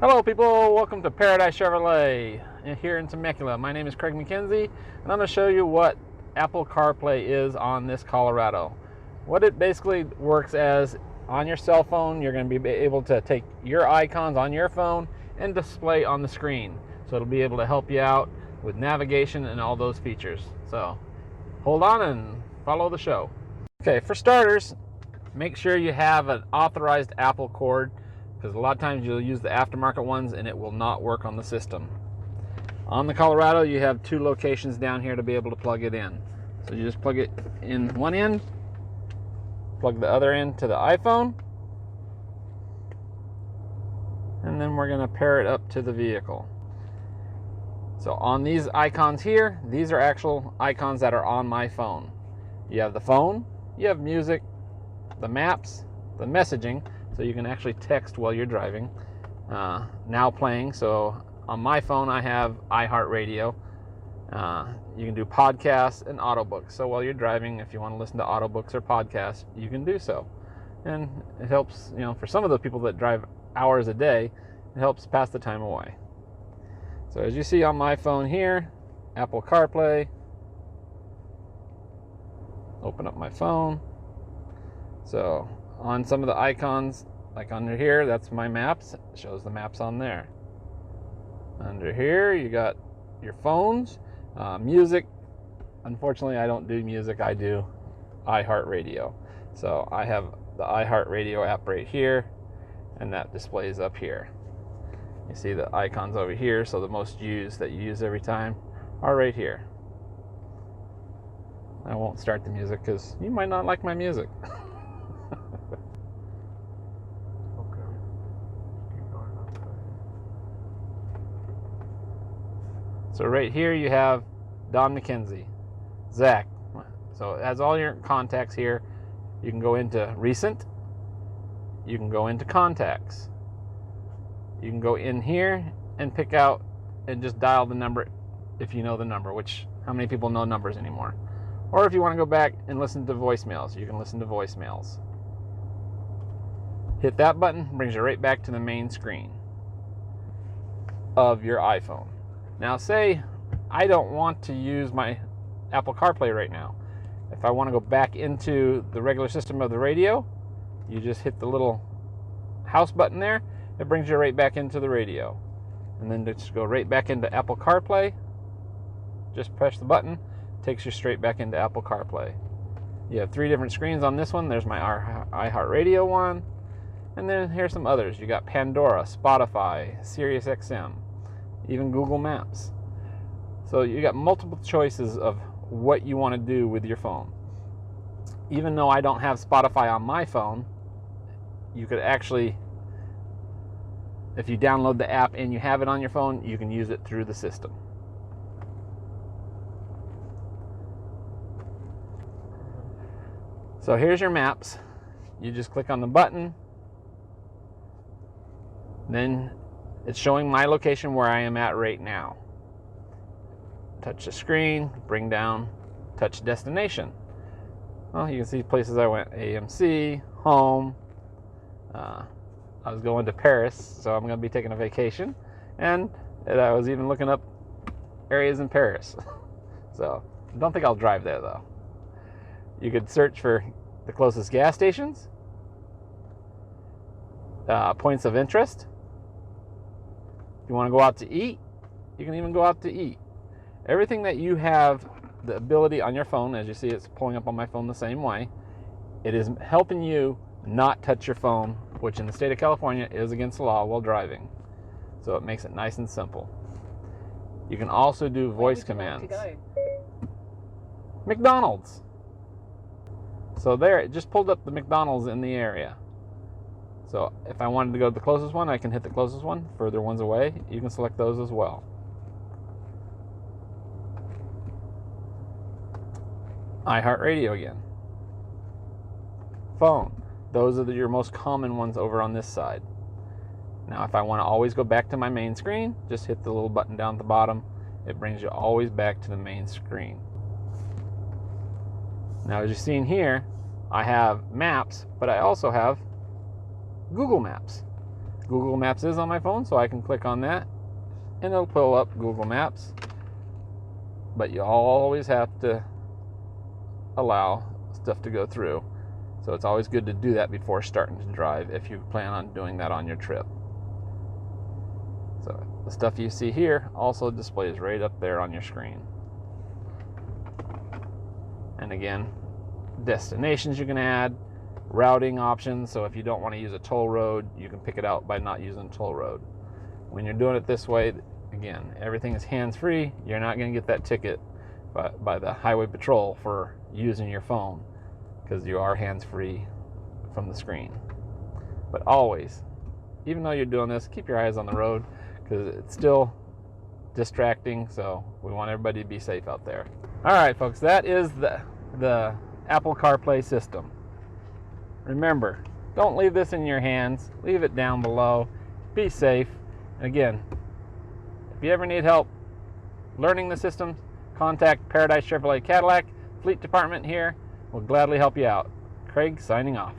Hello people, welcome to Paradise Chevrolet here in Temecula. My name is Craig McKenzie and I'm going to show you what Apple CarPlay is on this Colorado. What it basically works as, on your cell phone, you're going to be able to take your icons on your phone and display on the screen. So it'll be able to help you out with navigation and all those features. So hold on and follow the show. Okay, for starters, make sure you have an authorized Apple cord, because a lot of times you'll use the aftermarket ones and it will not work on the system. On the Colorado, you have two locations down here to be able to plug it in. So you just plug it in one end, plug the other end to the iPhone, and then we're going to pair it up to the vehicle. So on these icons here, these are actual icons that are on my phone. You have the phone, you have music, the maps, the messaging, so you can actually text while you're driving. Now playing, so on my phone I have iHeartRadio. You can do podcasts and audiobooks. So while you're driving, if you want to listen to audiobooks or podcasts, you can do so. And it helps, for some of the people that drive hours a day, it helps pass the time away. So as you see on my phone here, Apple CarPlay. Open up my phone. So on some of the icons, like under here, that's my maps. It shows the maps on there. Under here, you got your phones, music. Unfortunately, I don't do music. I do iHeartRadio. So I have the iHeartRadio app right here, and that displays up here. You see the icons over here, so the most used that you use every time are right here. I won't start the music because you might not like my music. So right here you have Don McKenzie, Zach. So it has all your contacts here. You can go into recent. You can go into contacts. You can go in here and pick out and just dial the number if you know the number, which how many people know numbers anymore? Or if you want to go back and listen to voicemails, you can listen to voicemails. Hit that button, brings you right back to the main screen of your iPhone. Now say I don't want to use my Apple CarPlay right now. If I want to go back into the regular system of the radio, you just hit the little house button there. It brings you right back into the radio. And then just go right back into Apple CarPlay. Just press the button, takes you straight back into Apple CarPlay. You have three different screens on this one. There's my iHeartRadio one. And then here's some others. You got Pandora, Spotify, SiriusXM, even Google Maps. So you got multiple choices of what you want to do with your phone. Even though I don't have Spotify on my phone, you could actually, if you download the app and you have it on your phone, you can use it through the system. So here's your maps. You just click on the button. Then it's showing my location where I am at right now. Touch the screen, bring down, touch destination. Well, you can see places I went: AMC, home. I was going to Paris, so I'm going to be taking a vacation. And I was even looking up areas in Paris. So I don't think I'll drive there though. You could search for the closest gas stations, points of interest. If you want to go out to eat, you can even go out to eat. Everything that you have the ability on your phone, as you see it's pulling up on my phone the same way, it is helping you not touch your phone, which in the state of California is against the law while driving. So it makes it nice and simple. You can also do voice commands. McDonald's. So there, it just pulled up the McDonald's in the area. So if I wanted to go to the closest one, I can hit the closest one. Further ones away, you can select those as well. iHeartRadio again. Phone. Those are your most common ones over on this side. Now if I want to always go back to my main screen, just hit the little button down at the bottom. It brings you always back to the main screen. Now as you've seen here, I have Maps, but I also have Google Maps. Google Maps is on my phone, so I can click on that and it'll pull up Google Maps. But you always have to allow stuff to go through. So it's always good to do that before starting to drive if you plan on doing that on your trip. So the stuff you see here also displays right up there on your screen. And again, destinations you can add, routing options, so if you don't want to use a toll road, you can pick it out by not using a toll road. When you're doing it this way, again, everything is hands-free. You're not going to get that ticket by the highway patrol for using your phone, because you are hands-free from the screen. But always, even though you're doing this, keep your eyes on the road, because it's still distracting, so we want everybody to be safe out there. All right, folks, that is the Apple CarPlay system. Remember, don't leave this in your hands. Leave it down below. Be safe. And again, if you ever need help learning the system, contact Paradise Chevrolet Cadillac Fleet Department here. We'll gladly help you out. Craig signing off.